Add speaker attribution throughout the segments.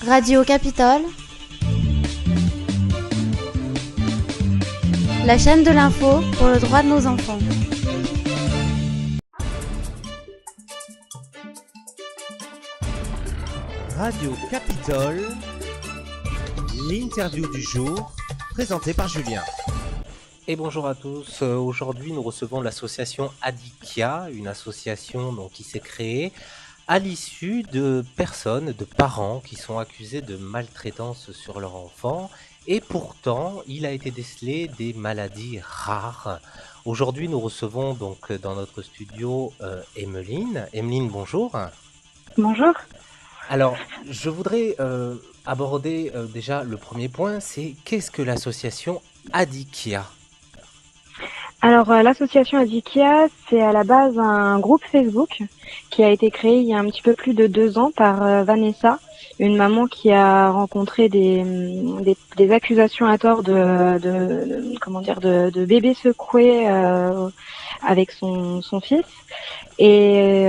Speaker 1: Radio Capitole, la chaîne de l'info pour le droit de nos enfants.
Speaker 2: Radio Capitole, l'interview du jour, présentée par Julien.
Speaker 3: Et bonjour à tous. Aujourd'hui, nous recevons l'association Adikia, une association qui s'est créée à l'issue de personnes, de parents qui sont accusés de maltraitance sur leur enfant. Et pourtant, il a été décelé des maladies rares. Aujourd'hui, nous recevons donc dans notre studio Emeline. Emeline, bonjour.
Speaker 4: Bonjour.
Speaker 3: Alors, je voudrais aborder déjà le premier point, c'est qu'est-ce que l'association Adikia ?
Speaker 4: Alors, l'association Adikia, c'est à la base un groupe Facebook qui a été créé il y a un petit peu plus de 2 ans par Vanessa, une maman qui a rencontré des accusations à tort de bébés secoués avec son fils. Et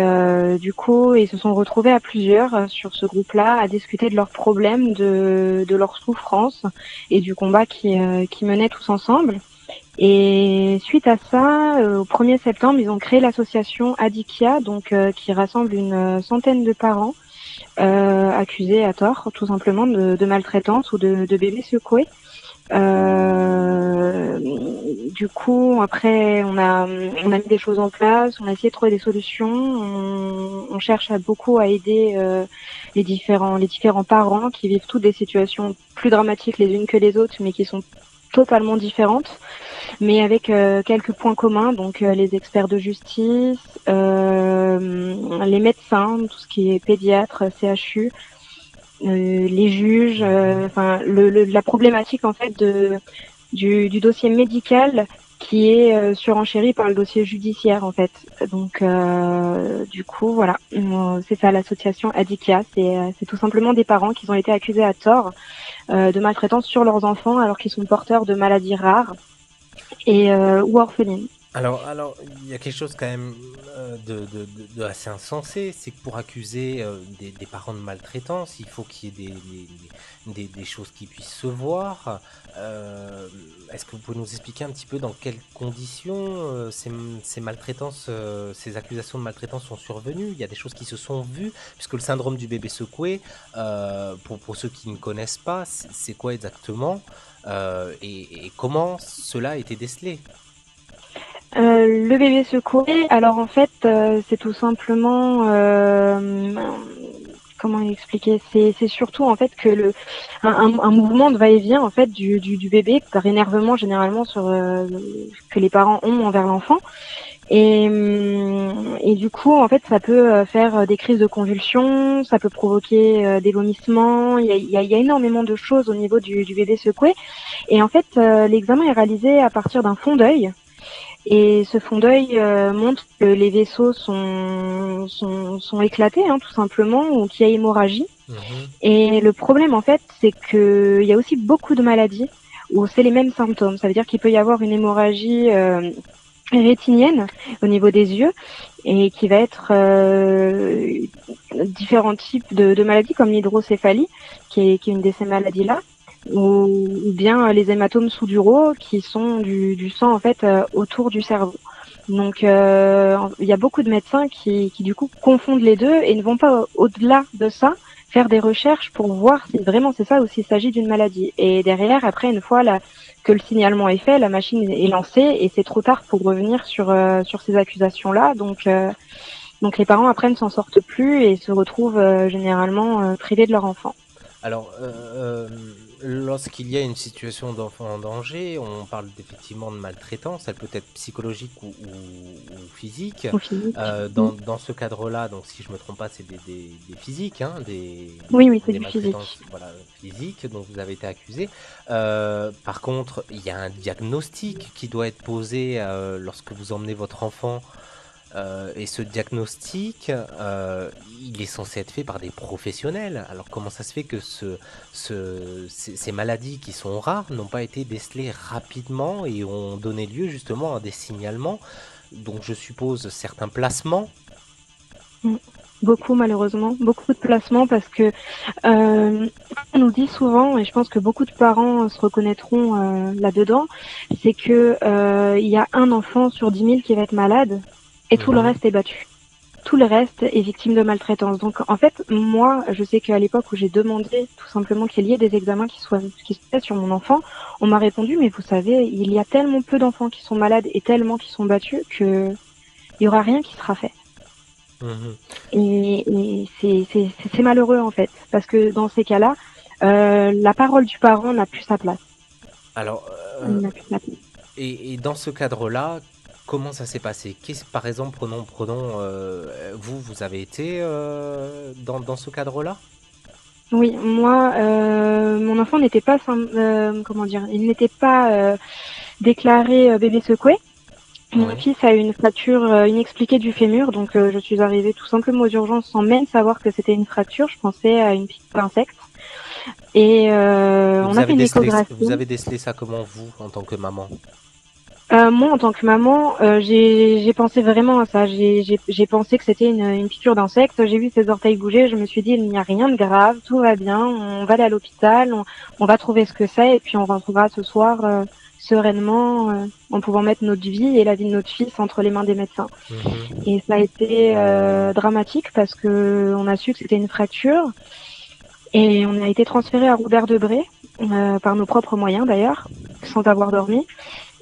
Speaker 4: du coup, ils se sont retrouvés à plusieurs sur ce groupe-là à discuter de leurs problèmes, de leurs souffrances et du combat qui menaient tous ensemble. Et suite à ça, au 1er septembre, ils ont créé l'association Adikia, qui rassemble une centaine de parents accusés à tort, tout simplement, de maltraitance ou de bébés secoués. Du coup, après, on a mis des choses en place, on a essayé de trouver des solutions. On cherche beaucoup à aider les différents parents qui vivent toutes des situations plus dramatiques les unes que les autres, mais qui sont totalement différentes, mais avec quelques points communs, donc les experts de justice, les médecins, tout ce qui est pédiatre, CHU, les juges, la problématique en fait du dossier médical qui est surenchéri par le dossier judiciaire en fait. Donc du coup voilà, c'est ça l'association Adikia, c'est tout simplement des parents qui ont été accusés à tort de maltraitance sur leurs enfants alors qu'ils sont porteurs de maladies rares et ou orphelines.
Speaker 3: Alors, il y a quelque chose quand même de assez insensé, c'est que pour accuser des parents de maltraitance, il faut qu'il y ait des choses qui puissent se voir. Est-ce que vous pouvez nous expliquer un petit peu dans quelles conditions ces maltraitances, ces accusations de maltraitance sont survenues ? Il y a des choses qui se sont vues, puisque le syndrome du bébé secoué, pour ceux qui ne connaissent pas, c'est quoi exactement et comment cela a été décelé ?
Speaker 4: Le bébé secoué, alors en fait, c'est tout simplement comment expliquer, c'est surtout en fait que un mouvement de va-et-vient en fait du bébé par énervement généralement que les parents ont envers l'enfant et du coup en fait ça peut faire des crises de convulsions, ça peut provoquer des vomissements, il y a énormément de choses au niveau du bébé secoué et en fait l'examen est réalisé à partir d'un fond d'œil. Et ce fond d'œil montre que les vaisseaux sont éclatés, tout simplement, ou qu'il y a hémorragie.
Speaker 3: Mmh.
Speaker 4: Et le problème, en fait, c'est qu'il y a aussi beaucoup de maladies où c'est les mêmes symptômes. Ça veut dire qu'il peut y avoir une hémorragie rétinienne au niveau des yeux et qui va être différents types de maladies comme l'hydrocéphalie, qui est une de ces maladies-là. Ou bien les hématomes sous-duraux qui sont du sang en fait autour du cerveau. Donc il y a beaucoup de médecins qui du coup confondent les deux et ne vont pas au-delà de ça faire des recherches pour voir si vraiment c'est ça ou s'il s'agit d'une maladie. Et derrière, après, une fois que le signalement est fait, la machine est lancée et c'est trop tard pour revenir sur ces accusations-là. Donc les parents après ne s'en sortent plus et se retrouvent généralement privés de leur enfant.
Speaker 3: Alors, lorsqu'il y a une situation d'enfant en danger, on parle effectivement de maltraitance, elle peut être psychologique ou physique.
Speaker 4: Au physique.
Speaker 3: Dans ce cadre-là, donc si je me trompe pas, c'est des physiques,
Speaker 4: Oui, c'est
Speaker 3: des
Speaker 4: du physique.
Speaker 3: maltraitances, voilà, physiques dont vous avez été accusé. Par contre, il y a un diagnostic qui doit être posé lorsque vous emmenez votre enfant. Et ce diagnostic, il est censé être fait par des professionnels. Alors comment ça se fait que ces maladies qui sont rares n'ont pas été décelées rapidement et ont donné lieu justement à des signalements, donc je suppose certains placements.
Speaker 4: beaucoup malheureusement, beaucoup de placements parce que on nous dit souvent, et je pense que beaucoup de parents se reconnaîtront là-dedans, c'est que il y a un enfant sur 10 000 qui va être malade et tout le reste est battu. Tout le reste est victime de maltraitance. Donc en fait, moi, je sais qu'à l'époque où j'ai demandé tout simplement qu'il y ait des examens qui soient faits sur mon enfant, on m'a répondu, mais vous savez, il y a tellement peu d'enfants qui sont malades et tellement qui sont battus que il y aura rien qui sera fait.
Speaker 3: Mhm.
Speaker 4: Et c'est malheureux en fait, parce que dans ces cas-là, la parole du parent n'a plus sa place.
Speaker 3: Alors,
Speaker 4: Elle n'a plus sa place.
Speaker 3: et dans ce cadre-là, comment ça s'est passé? Par exemple, prenons vous avez été dans ce cadre-là?
Speaker 4: Oui, moi, mon enfant n'était pas, comment dire, il n'était pas déclaré bébé secoué. Mon
Speaker 3: Oui.
Speaker 4: fils a une fracture inexpliquée du fémur, donc je suis arrivée tout simplement aux urgences sans même savoir que c'était une fracture. Je pensais à une piqûre d'insecte. Et on a fait une échographie.
Speaker 3: Vous avez décelé ça comment, vous, en tant que maman?
Speaker 4: Moi, en tant que maman, j'ai pensé vraiment à ça. J'ai pensé que c'était une piqûre d'insecte. J'ai vu ses orteils bouger. Je me suis dit, il n'y a rien de grave, tout va bien. On va aller à l'hôpital, on va trouver ce que c'est, et puis on retrouvera ce soir sereinement, en pouvant mettre notre vie et la vie de notre fils entre les mains des médecins.
Speaker 3: Mhm.
Speaker 4: Et ça a été dramatique parce que on a su que c'était une fracture et on a été transféré à Robert Debré par nos propres moyens d'ailleurs, sans avoir dormi.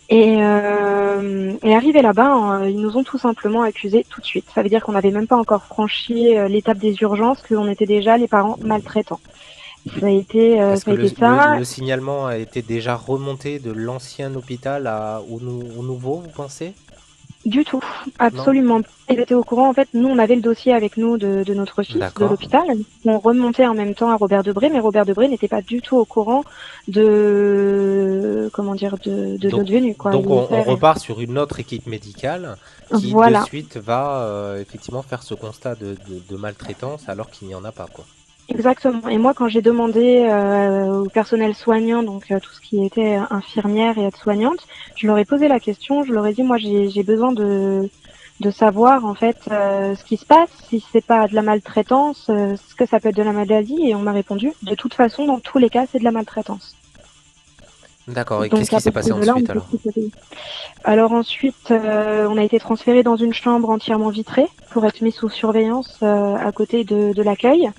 Speaker 4: Et arrivé là-bas, ils nous ont tout simplement accusés tout de suite. Ça veut dire qu'on n'avait même pas encore franchi l'étape des urgences, qu'on était déjà les parents maltraitants. Ça a été,
Speaker 3: Est-ce
Speaker 4: ça
Speaker 3: que
Speaker 4: a été ça.
Speaker 3: le signalement a été déjà remonté de l'ancien hôpital au nouveau, vous pensez?
Speaker 4: Du tout,
Speaker 3: Non?
Speaker 4: absolument pas. Ils étaient au courant. En fait, nous, on avait le dossier avec nous de notre fils, de
Speaker 3: D'accord.
Speaker 4: l'hôpital. On remontait en même temps à Robert Debré, mais Robert Debré n'était pas du tout au courant comment dire, de
Speaker 3: Donc,
Speaker 4: notre venue, quoi.
Speaker 3: donc
Speaker 4: Il
Speaker 3: on
Speaker 4: était-
Speaker 3: repart sur une autre équipe médicale qui de
Speaker 4: Voilà,
Speaker 3: suite va effectivement faire ce constat de maltraitance alors qu'il n'y en a pas, quoi.
Speaker 4: exactement. Et moi, quand j'ai demandé au personnel soignant, donc tout ce qui était infirmière et aide-soignante, je leur ai posé la question. Je leur ai dit, moi, j'ai besoin de savoir en fait ce qui se passe, si c'est pas de la maltraitance, ce que ça peut être de la maladie, et on m'a répondu de toute façon dans tous les cas c'est de la maltraitance.
Speaker 3: D'accord, et qu'est-ce
Speaker 4: Donc à
Speaker 3: qui s'est
Speaker 4: partir
Speaker 3: passé
Speaker 4: de là on
Speaker 3: ensuite
Speaker 4: peut
Speaker 3: alors?
Speaker 4: plus se payer. Alors ensuite on a été transféré dans une chambre entièrement vitrée pour être mis sous surveillance à côté de l'accueil.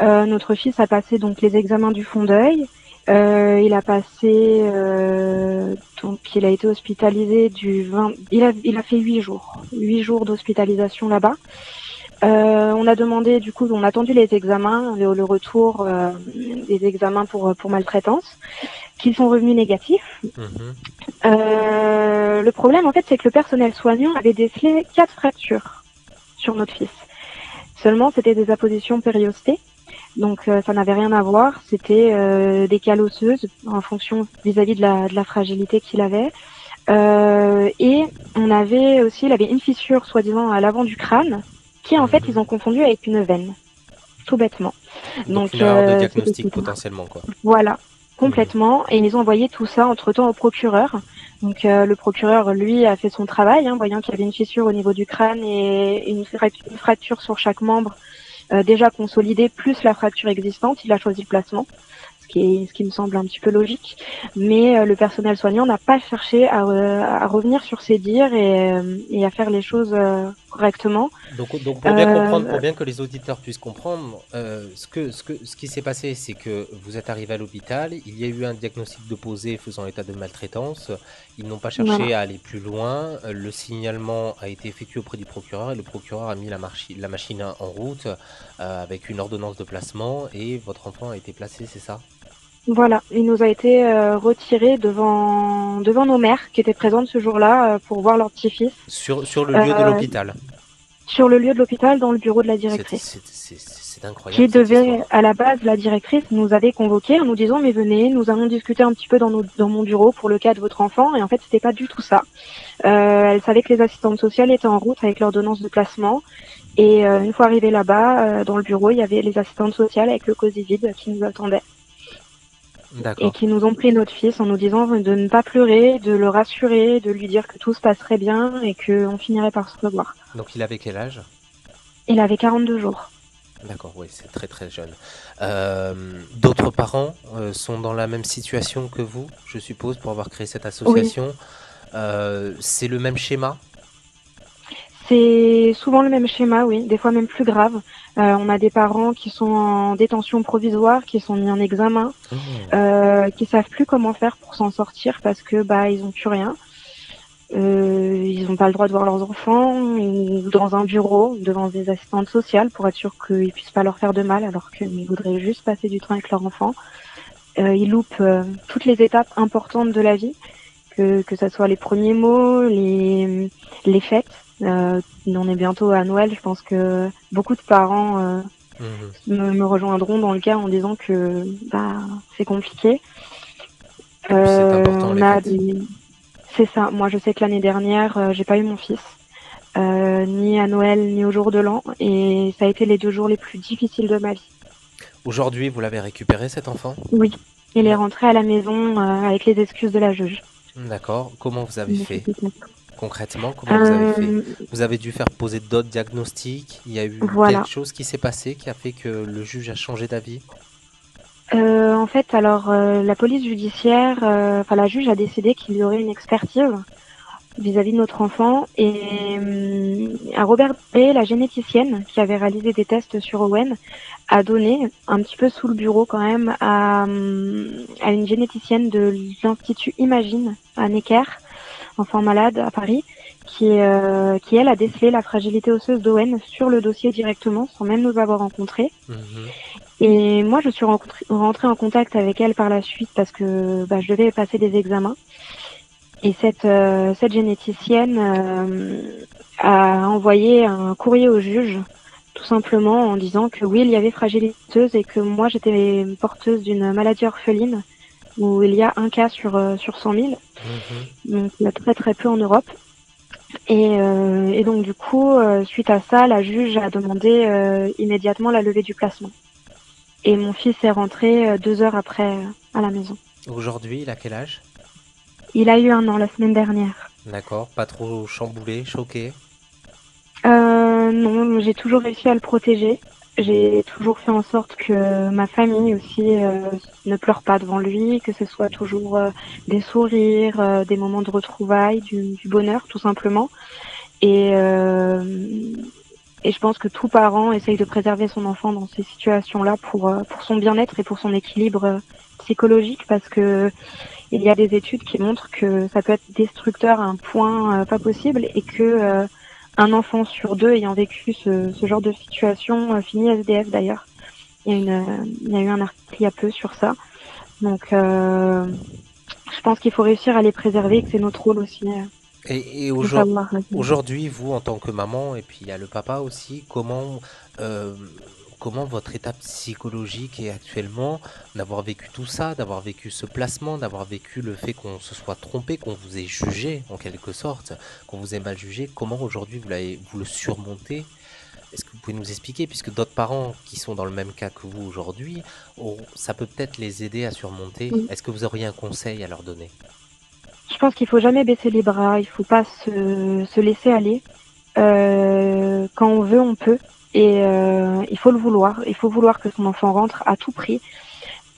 Speaker 4: Notre fils a passé donc les examens du fond d'œil. Il a passé donc il a été hospitalisé il a fait 8 jours d'hospitalisation là-bas. On a demandé, du coup, on a attendu les examens, le retour des examens pour maltraitance, qui sont revenus négatifs.
Speaker 3: Mhm.
Speaker 4: Le problème, en fait, c'est que le personnel soignant avait décelé 4 fractures sur notre fils. Seulement, c'était des appositions périostées, donc ça n'avait rien à voir. C'était des cales osseuses en fonction vis-à-vis de la fragilité qu'il avait. Et il avait une fissure, soi-disant, à l'avant du crâne, qui en fait ils ont confondu avec une veine, tout bêtement.
Speaker 3: Donc une erreur de
Speaker 4: C'était
Speaker 3: diagnostic
Speaker 4: tout.
Speaker 3: potentiellement, quoi.
Speaker 4: Voilà, complètement. Et ils ont envoyé tout ça entre-temps au procureur. Donc le procureur, lui, a fait son travail, voyant qu'il y avait une fissure au niveau du crâne et une fracture sur chaque membre déjà consolidée, plus la fracture existante. Il a choisi le placement, ce qui me semble un petit peu logique. Mais le personnel soignant n'a pas cherché à revenir sur ses dires et à faire les choses correctement.
Speaker 3: Donc pour bien comprendre, pour bien que les auditeurs puissent comprendre, ce qui s'est passé, c'est que vous êtes arrivé à l'hôpital, il y a eu un diagnostic de posé faisant état de maltraitance, ils n'ont pas cherché
Speaker 4: Voilà.
Speaker 3: à aller plus loin, le signalement a été effectué auprès du procureur et le procureur a mis la machine en route avec une ordonnance de placement et votre enfant a été placé, c'est ça?
Speaker 4: Voilà, il nous a été retiré devant nos mères qui étaient présentes ce jour-là pour voir leur petit-fils
Speaker 3: Sur le lieu de l'hôpital.
Speaker 4: sur le lieu de l'hôpital dans le bureau de la directrice.
Speaker 3: C'est incroyable
Speaker 4: Qui
Speaker 3: cette
Speaker 4: devait,
Speaker 3: histoire.
Speaker 4: à la base, la directrice nous avait convoqués en nous disant mais venez, nous allons discuter un petit peu dans mon bureau pour le cas de votre enfant. Et en fait, c'était pas du tout ça. Elle savait que les assistantes sociales étaient en route avec l'ordonnance de placement. Et une fois arrivés là-bas, dans le bureau, il y avait les assistantes sociales avec le cosy vide qui nous attendaient. Et
Speaker 3: D'accord.
Speaker 4: qui nous ont pris notre fils en nous disant de ne pas pleurer, de le rassurer, de lui dire que tout se passerait bien et qu'on finirait par se revoir.
Speaker 3: Donc il avait quel âge?
Speaker 4: Il avait 42 jours.
Speaker 3: D'accord, oui, c'est très très jeune. D'autres parents sont dans la même situation que vous, je suppose, pour avoir créé cette
Speaker 4: Oui,
Speaker 3: association. C'est le même schéma?
Speaker 4: c'est souvent le même schéma, oui, des fois même plus grave. On a des parents qui sont en détention provisoire, qui sont mis en examen,
Speaker 3: Oh.
Speaker 4: qui savent plus comment faire pour s'en sortir parce que bah ils ont plus rien. Ils n'ont pas le droit de voir leurs enfants ou dans un bureau devant des assistantes sociales pour être sûr qu'ils puissent pas leur faire de mal alors qu'ils voudraient juste passer du temps avec leur enfant. Ils loupent toutes les étapes importantes de la vie, que ça soit les premiers mots, les fêtes. On est bientôt à Noël, je pense que beaucoup de parents
Speaker 3: Mhm.
Speaker 4: me rejoindront dans le cas en disant que bah c'est compliqué.
Speaker 3: Et puis c'est important
Speaker 4: On
Speaker 3: les
Speaker 4: a
Speaker 3: fêtes.
Speaker 4: des... C'est ça. Moi, je sais que l'année dernière, j'ai pas eu mon fils, ni à Noël, ni au jour de l'an, et ça a été les 2 jours les plus difficiles de ma vie.
Speaker 3: Aujourd'hui, vous l'avez récupéré cet enfant?
Speaker 4: Oui, il est
Speaker 3: N-
Speaker 4: rentré à la maison avec les excuses de la juge.
Speaker 3: D'accord. Comment vous avez
Speaker 4: Il m'a
Speaker 3: fait?
Speaker 4: fait confiance.
Speaker 3: Concrètement, comment vous avez fait?
Speaker 4: Euh,
Speaker 3: Vous avez dû faire poser d'autres diagnostics? Il y a eu quelque
Speaker 4: voilà.
Speaker 3: chose qui s'est passé qui a fait que le juge a changé d'avis?
Speaker 4: En fait, alors la police judiciaire, enfin la juge a décidé qu'il y aurait une expertise vis-à-vis de notre enfant et à Robert Bray, la généticienne qui avait réalisé des tests sur Owen, a donné un petit peu sous le bureau quand même à une généticienne de l'Institut Imagine à Necker, enfant malade à Paris, qui elle a décelé la fragilité osseuse d'Owen sur le dossier directement sans même nous avoir rencontrés.
Speaker 3: Mhm.
Speaker 4: Et moi je suis rentrée en contact avec elle par la suite parce que bah, je devais passer des examens. Et cette généticienne a envoyé un courrier au juge, tout simplement en disant que oui, il y avait fragiliteuse et que moi j'étais porteuse d'une maladie orpheline où il y a un cas sur 100 000,
Speaker 3: Mhm.
Speaker 4: donc il y a très très peu en Europe. Et donc du coup, suite à ça, la juge a demandé immédiatement la levée du placement. Et mon fils est rentré 2 heures après à la maison.
Speaker 3: Aujourd'hui, il a quel âge?
Speaker 4: Il a eu 1 an la semaine dernière.
Speaker 3: D'accord. Pas trop chamboulé, choqué?
Speaker 4: Non, j'ai toujours réussi à le protéger. J'ai toujours fait en sorte que ma famille aussi ne pleure pas devant lui, que ce soit toujours des sourires, des moments de retrouvailles, du bonheur tout simplement. Et, euh, et je pense que tout parent essaye de préserver son enfant dans ces situations-là pour son bien-être et pour son équilibre psychologique parce que il y a des études qui montrent que ça peut être destructeur à un point pas possible et que un enfant sur 2 ayant vécu ce genre de situation finit SDF d'ailleurs. Il y a eu un article il y a peu sur ça. Donc je pense qu'il faut réussir à les préserver et que c'est notre rôle aussi
Speaker 3: Et
Speaker 4: de savoir.
Speaker 3: aujourd'hui, vous, en tant que maman, et puis il y a le papa aussi, euh, comment votre état psychologique est actuellement, d'avoir vécu tout ça, d'avoir vécu ce placement, d'avoir vécu le fait qu'on se soit trompé, qu'on vous ait jugé en quelque sorte, qu'on vous ait mal jugé, comment aujourd'hui vous le surmontez? Est-ce que vous pouvez nous expliquer, puisque d'autres parents qui sont dans le même cas que vous aujourd'hui, ça peut peut-être les aider à surmonter.
Speaker 4: Oui.
Speaker 3: Est-ce que vous auriez un conseil à leur donner?
Speaker 4: Je pense qu'il faut jamais baisser les bras, il faut pas se laisser aller. Quand on veut, on peut. Et il faut le vouloir. Il faut vouloir que son enfant rentre à tout prix.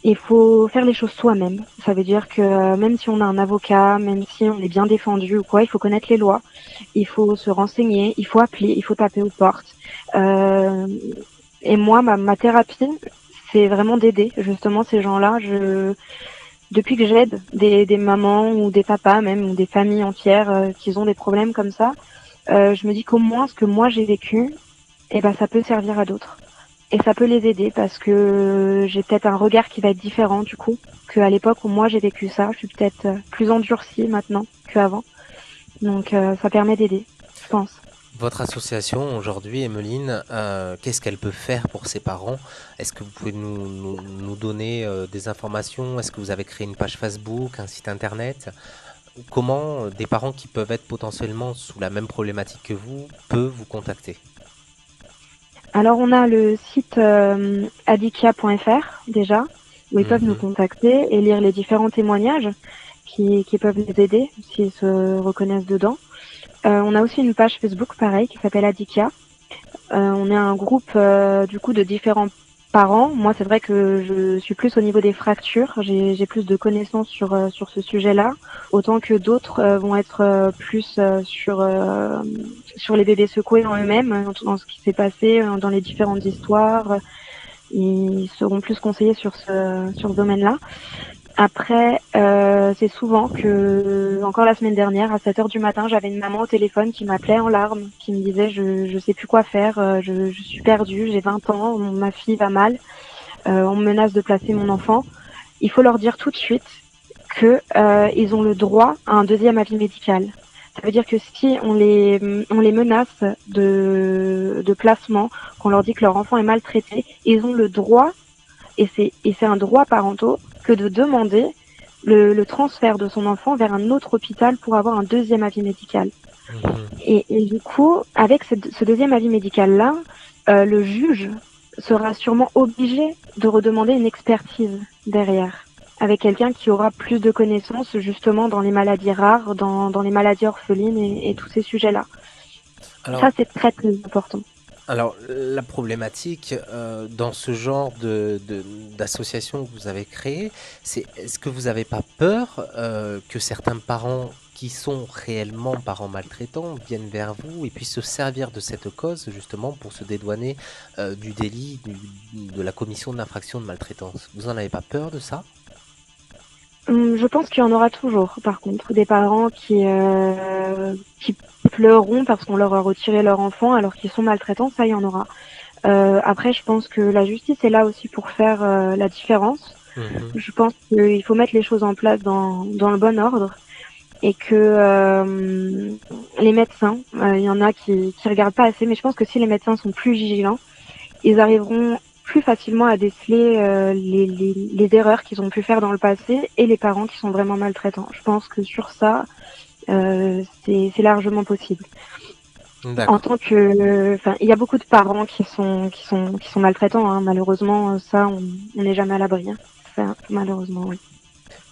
Speaker 4: Il faut faire les choses soi-même. Ça veut dire que même si on a un avocat, même si on est bien défendu ou quoi, il faut connaître les lois. Il faut se renseigner, il faut appeler, il faut taper aux portes. Euh, et moi, ma thérapie, c'est vraiment d'aider justement ces gens-là. Depuis que j'aide des mamans ou des papas même ou des familles entières qui ont des problèmes comme ça, je me dis qu'au moins ce que moi j'ai vécu, eh ben ça peut servir à d'autres. Et ça peut les aider parce que j'ai peut-être un regard qui va être différent du coup qu'à l'époque où moi j'ai vécu ça. Je suis peut-être plus endurcie maintenant qu'avant. Donc ça permet d'aider, je pense.
Speaker 3: Votre association aujourd'hui, Emmeline, qu'est-ce qu'elle peut faire pour ses parents? Est-ce que vous pouvez nous donner des informations? Est-ce que vous avez créé une page Facebook, un site internet? Comment des parents qui peuvent être potentiellement sous la même problématique que vous peuvent vous contacter?
Speaker 4: Alors on a le site adikia.fr déjà, où ils peuvent nous
Speaker 3: Mhm.
Speaker 4: contacter et lire les différents témoignages qui peuvent les aider s'ils se reconnaissent dedans. On a aussi une page Facebook pareil qui s'appelle Adikia. On est un groupe du coup de différents parents. Moi, c'est vrai que je suis plus au niveau des fractures. J'ai plus de connaissances sur ce sujet-là, autant que d'autres vont être plus sur les bébés secoués en eux-mêmes, dans ce qui s'est passé, dans les différentes histoires. Ils seront plus conseillés sur ce domaine-là. Après, c'est souvent que, encore la semaine dernière, à 7 heures du matin, j'avais une maman au téléphone qui m'appelait en larmes, qui me disait je sais plus quoi faire, je suis perdue, j'ai 20 ans, ma fille va mal, on me menace de placer mon enfant. Il faut leur dire tout de suite que ils ont le droit à un deuxième avis médical. Ça veut dire que si on les menace de placement, qu'on leur dit que leur enfant est maltraité, ils ont le droit, et c'est un droit parental, que de demander le transfert de son enfant vers un autre hôpital pour avoir un deuxième avis médical. Et du coup, avec ce deuxième avis médical-là, le juge sera sûrement obligé de redemander une expertise derrière, avec quelqu'un qui aura plus de connaissances justement dans les maladies rares, dans les maladies orphelines et tous ces sujets-là.
Speaker 3: Alors,
Speaker 4: ça, c'est très très important.
Speaker 3: Alors, la problématique dans ce genre d'association que vous avez créée, c'est est-ce que vous n'avez pas peur que certains parents qui sont réellement parents maltraitants viennent vers vous et puissent se servir de cette cause justement pour se dédouaner du délit de la commission d'infraction de maltraitance? Vous n'en avez pas peur de ça?
Speaker 4: Je pense qu'il y en aura toujours, par contre, des parents qui pleureront parce qu'on leur a retiré leur enfant alors qu'ils sont maltraitants, ça il y en aura. Après, je pense que la justice est là aussi pour faire la différence. Je pense qu'il faut mettre les choses en place dans le bon ordre et que les médecins, il y en a qui regardent pas assez, mais je pense que si les médecins sont plus vigilants, ils arriveront plus facilement à déceler les erreurs qu'ils ont pu faire dans le passé et les parents qui sont vraiment maltraitants. Je pense que sur ça, c'est largement possible. En tant que, il y a beaucoup de parents qui sont maltraitants, hein. Malheureusement, ça, on n'est jamais à l'abri. Hein. Ça, malheureusement, oui.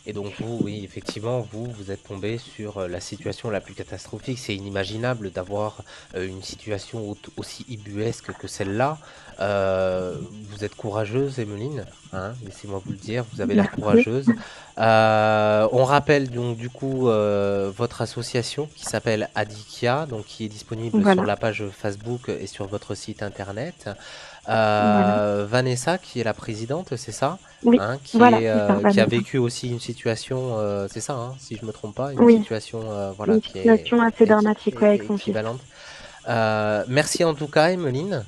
Speaker 3: Et donc vous, oui, effectivement, vous êtes tombé sur la situation la plus catastrophique. C'est inimaginable d'avoir une situation aussi ubuesque que celle-là. Vous êtes courageuse, Emeline, hein, laissez-moi vous le dire, vous avez l'air courageuse. On rappelle donc du coup votre association qui s'appelle Adikia, donc qui est disponible sur la page Facebook et sur votre site internet. Vanessa qui est la présidente, c'est ça?
Speaker 4: Oui,
Speaker 3: hein, qui a vécu aussi une situation, c'est ça, hein, si je me trompe pas, une situation, voilà,
Speaker 4: une situation assez dramatique avec son fils.
Speaker 3: Merci en tout cas, Emeline.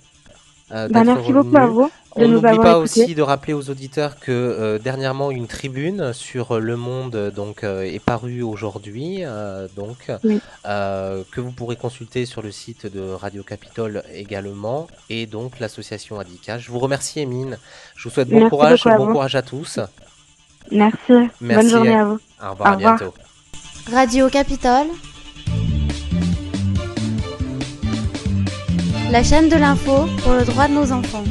Speaker 4: Merci beaucoup à vous.
Speaker 3: On n'oublie pas aussi de rappeler aux auditeurs que dernièrement une tribune sur Le Monde donc est parue aujourd'hui, que vous pourrez consulter sur le site de Radio Capitole également, et donc l'association Adikia. Je vous remercie, Emeline. Je vous souhaite bon courage à tous.
Speaker 4: Merci. Bonne journée à vous.
Speaker 3: Au revoir, à bientôt.
Speaker 1: Radio Capitole, la chaîne de l'info pour le droit de nos enfants.